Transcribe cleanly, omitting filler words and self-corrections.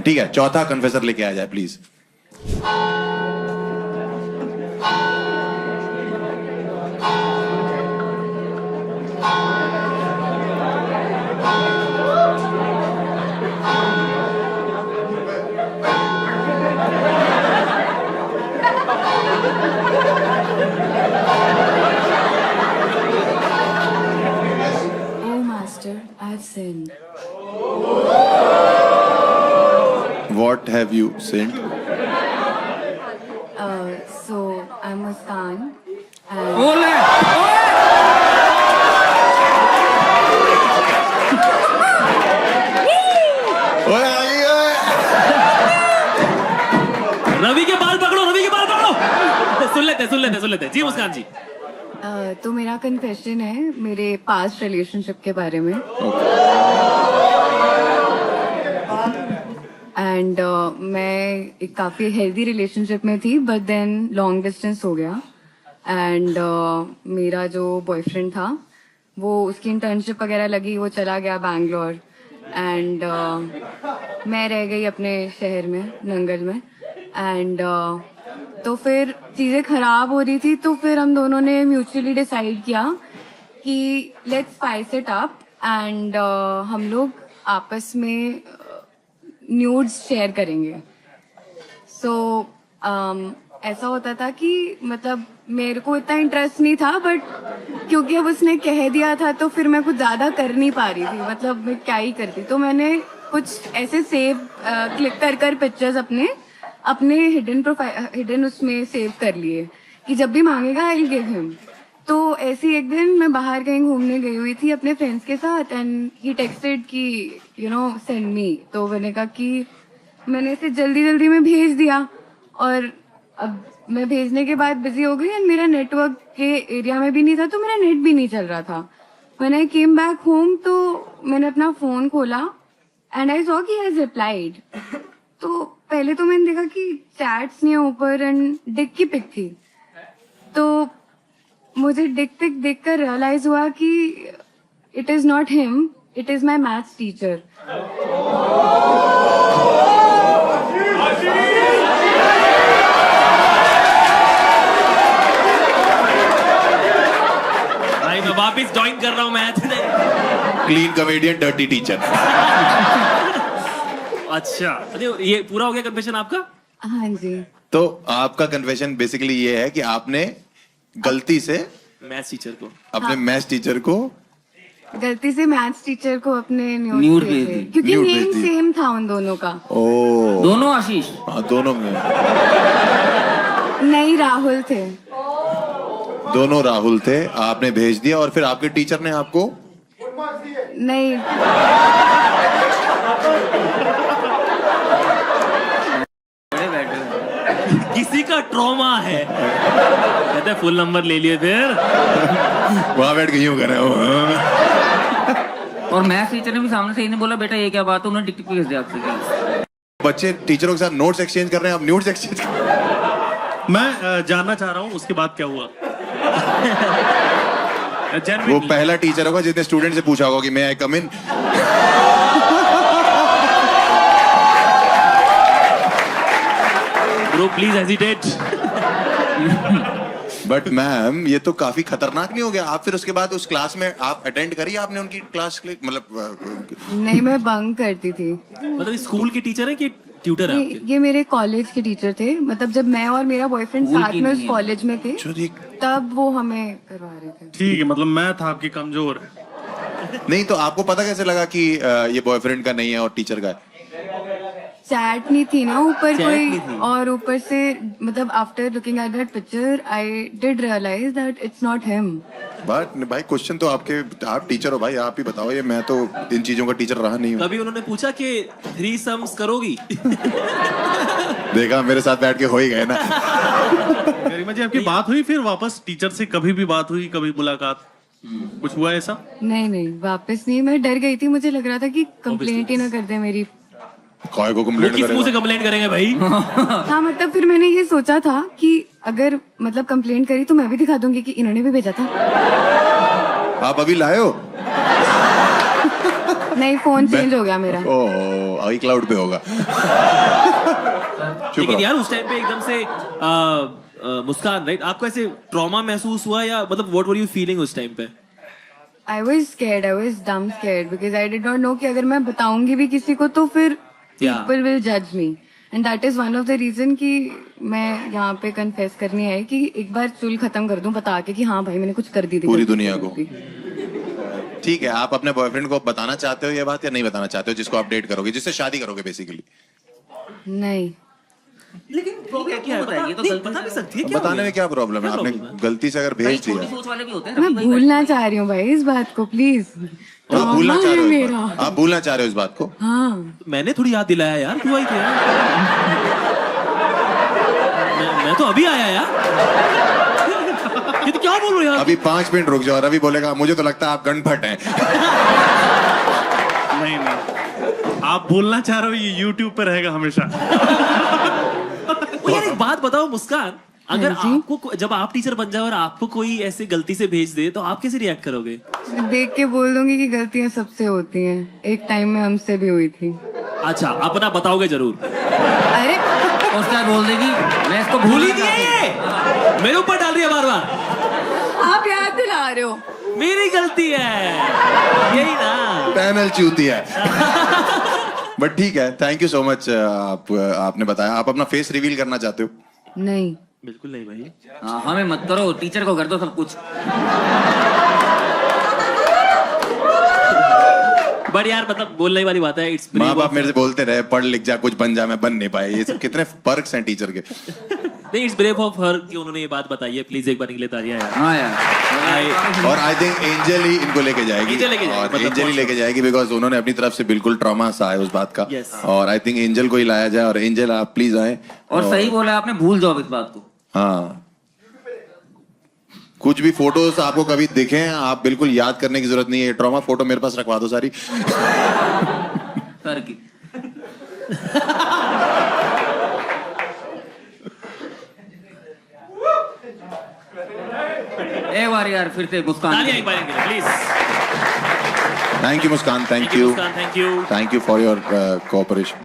ठीक है, चौथा कन्फेसर लेके आ जाए please. Oh, Master, I've sinned. What have you sinned? So, I'm Muskan. And बोले ओए आई ओए। रवि के बाल पकड़ो, रवि के बाल पकड़ो। सुन लेते जी मुस्कान जी। तो मेरा कन्फेशन है मेरे पास्ट रिलेशनशिप के बारे में। एंड मैं एक काफी हेल्दी रिलेशनशिप में थी, बट देन लॉन्ग डिस्टेंस हो गया। एंड मेरा जो बॉयफ्रेंड था वो उसकी इंटर्नशिप वगैरह लगी, वो चला गया बैंगलोर। एंड मैं रह गई अपने शहर में, नंगल में। एंड तो फिर चीज़ें खराब हो रही थी, तो फिर हम दोनों ने म्यूचुअली डिसाइड किया कि let's spice it up and हम लोग आपस में न्यूड्स शेयर करेंगे। सो ऐसा होता था कि मतलब मेरे को इतना इंटरेस्ट नहीं था, बट क्योंकि अब उसने कह दिया था तो फिर मैं कुछ ज़्यादा कर नहीं पा रही थी, मतलब मैं क्या ही करती। तो मैंने कुछ ऐसे सेव क्लिक कर पिक्चर्स अपने हिडन उसमें सेव कर लिए कि जब भी मांगेगा आई विल गिव हिम। तो ऐसे एक दिन मैं बाहर कहीं घूमने गई हुई थी अपने फ्रेंड्स के साथ, एंड ही टेक्स्टेड कि सेंड मी। तो मैंने कहा कि मैंने इसे जल्दी में भेज दिया, और अब मैं भेजने के बाद बिजी हो गई एंड मेरा नेटवर्क के एरिया में भी नहीं था, तो मेरा नेट भी नहीं चल रहा था। When I came back home तो मैंने अपना फोन खोला एंड आई सॉ कि ही हैज रिप्लाइड। तो पहले तो मैंने देखा कि चैट्स नहीं है ऊपर एंड डिक की पिक थी। तो मुझे डिक पिक देखकर रियलाइज हुआ कि it is not him, it is my maths teacher. भाई मैं वापस ज्वाइन कर रहा हूँ मैथ में। Clean comedian dirty teacher. अच्छा, अरे ये पूरा हो गया कन्फेशन आपका? हाँ जी। तो आपका कन्फेशन बेसिकली ये है कि आपने गलती से मैथ्स टीचर को अपने मैथ्स टीचर को गलती से मैथ्स टीचर को अपने न्यूड न्यूड भेज भेजे, दी। क्योंकि न्यूड नेम भेज दी। सेम था उन दोनों का। ओ दोनों आशीष। हाँ, दोनों में नहीं, राहुल थे। दोनों राहुल थे। आपने भेज दिया और फिर आपके टीचर ने आपको नहीं, किसी का ट्रॉमा है, कहते फुल नंबर ले लिए फिर। वहां बैठ के यूं कर रहे हो। और मैथ्स टीचर ने भी सामने से ही नहीं बोला बेटा ये क्या बात है, उन्होंने टिक भेज दिया आपसे। बच्चे टीचरों के साथ नोट्स एक्सचेंज कर रहे हैं, आप न्यूड्स एक्सचेंज कर रहे हैं। मैं जानना चाह रहा हूँ उसके बाद क्या हुआ। वो पहला टीचर होगा जिसने स्टूडेंट से पूछा होगा कि मैं I come in. Bro please hesitate. But ma'am ये तो काफी खतरनाक नहीं हो गया? आप फिर उसके बाद उस क्लास में आप अटेंड करिए आपने उनकी क्लास के लिए, मतलब नहीं, मैं बंक करती थी। मतलब स्कूल के टीचर है कि ट्यूटर है आपके? ये मेरे कॉलेज के टीचर थे, मतलब जब मैं और मेरा बॉयफ्रेंड स्कूल साथ की में नहीं उस है। कॉलेज में थे, जो ये- तब वो हमें करवा रहे थे। ठीक है, मतलब मैथ आपकी कमजोर है। नहीं तो आपको पता कैसे लगा कि ये बॉयफ्रेंड का नहीं है और टीचर का है? चैट नहीं थी ना ऊपर Chat कोई, नहीं थी। और ऊपर से मतलब after looking at that picture I did realise that it's not him. But भाई क्वेश्चन तो आप टीचर हो भाई, आप ही बताओ। ये मैं तो इन चीजों का टीचर रहा नहीं हूँ। कभी उन्होंने पूछा कि 3 सम्स करोगी? देखा, मेरे साथ बैठ के हो ही गए ना। गरिमा जी आपकी बात हुई फिर वापस टीचर से? कभी भी बात हुई, कभी मुलाकात, कुछ हुआ ऐसा? नहीं, वापस नहीं। मैं डर गई थी, मुझे लग रहा था कि कंप्लेंट ही ना कर दे मेरी। काय को वो कंप्लेंट किस मुंह से करेगा? कंप्लेंट करेंगे भाई? हाँ, मतलब फिर मैंने ये सोचा था कि अगर मतलब कंप्लेंट करी तो मैं भी दिखा दूंगी कि इन्होंने भी भेजा था। आप अभी लाए हो? नहीं, फोन चेंज हो गया मेरा। ओह आई क्लाउड पे होगा। चुप लेकिन रहो। यार उस टाइम पे एकदम से मुस्कान, राइट, आपको ऐसे ट्रॉमा महसूस हुआ या मतलब व्हाट वर यू फीलिंग उस टाइम पे? I was scared, I was dumb scared because I did not know कि अगर मैं बताऊंगी भी किसी को तो फिर Yeah. people will judge me. And that is one of the reason कि मैं यहाँ पे confess करनी आई कि एक बार चुल खत्म कर दूं बता के कि हाँ भाई मैंने कुछ कर दी थी पूरी गलती दुनिया से। को। ठीक है, आप अपने बॉयफ्रेंड को बताना चाहते हो ये बात या नहीं बताना चाहते हो, जिसको आप डेट करोगे, जिससे शादी करोगे बेसिकली? नहीं, लेकिन प्रॉब्लम क्या है? बताइए तो नहीं, गलती बता से- नहीं सकती है क्या? बताने में क्या प्रॉब्लम है? क्या आपने problem है? गलती से अगर कई भेज छोटी दिया, सोच वाले भी होते हैं। मैं रफी भाई भूलना चाह रही हूँ भाई इस बात को प्लीज। आप भूलना चाह रहे हो इस मेरा बात? आप भूलना चाह रहे हो इस बात को? हाँ, मैंने थोड़ी याद दिलाया यार, तू आई थी यार। मैं तो अभी आया यार। ये तो क्या बोल रहे हो यार? अभी 5 मिनट रुक जाओ, रवि बोलेगा मुझे तो लगता है आप गणफट हैं। नहीं नहीं, आप बोलना चाह रहे हो ये YouTube पे रहेगा हमेशा। ओ यार एक बात बताओ मुस्कान, अगर हाँ जी? आपको जब आप टीचर बन जाओ और आपको कोई ऐसे गलती से भेज दे तो आप कैसे रिएक्ट करोगे? देख के बोल दूंगी कि गलतियां सबसे होती हैं, एक टाइम में हमसे भी हुई थी। अच्छा, अपना बताओगे जरूर। अरे उसके बाद बोल देगी मैं इसको भूल ही भूल नहीं है ये, मेरे ऊपर डाल रही है बार बार। आप याद दिला रहे हो। मेरी गलती है, यही ना। पैनल चूती है। बट ठीक है, थैंक यू सो मच। आपने बताया। आप अपना फेस रिवील करना चाहते हो? नहीं, बिल्कुल नहीं भाई। हाँ, हमें मत करो, टीचर को कर दो सब कुछ। बट यार मतलब बोलने वाली बात है, इट्स माँ बाप मेरे से बोलते रहे पढ़ लिख जा, कुछ बन जा, मैं बन नहीं पाए। ये सब कितने पर्क्स हैं टीचर के। नहीं, इट्स ब्रेव ऑफ हर कि उन्होंने ये बात बताई है। प्लीज एक बार निकले तालियां यार। हाँ यार, और आई थिंक एंजल ही इनको लेके जाएगी। एंजल लेके जाएगी, और मतलब एंजल ही लेके जाएगी बिकॉज उन्होंने अपनी तरफ से बिल्कुल ट्रॉमा सा है उस बात का। Yes. और आई थिंक एंजल को ही लाया जाए। और एंजल आप प्लीज आए। और सही बोला आपने, भूल जाओ इस बात को। हाँ, कुछ भी फोटोज आपको कभी दिखे आप बिल्कुल याद करने की जरूरत नहीं है। ट्रॉमा फोटो मेरे पास रखवा दो सारी। सर की एक बार यार फिर से मुस्कान। तालियां एक बार के लिए please. Thank you Muskan, thank thank you you, Muskan, thank you. Thank you for your cooperation.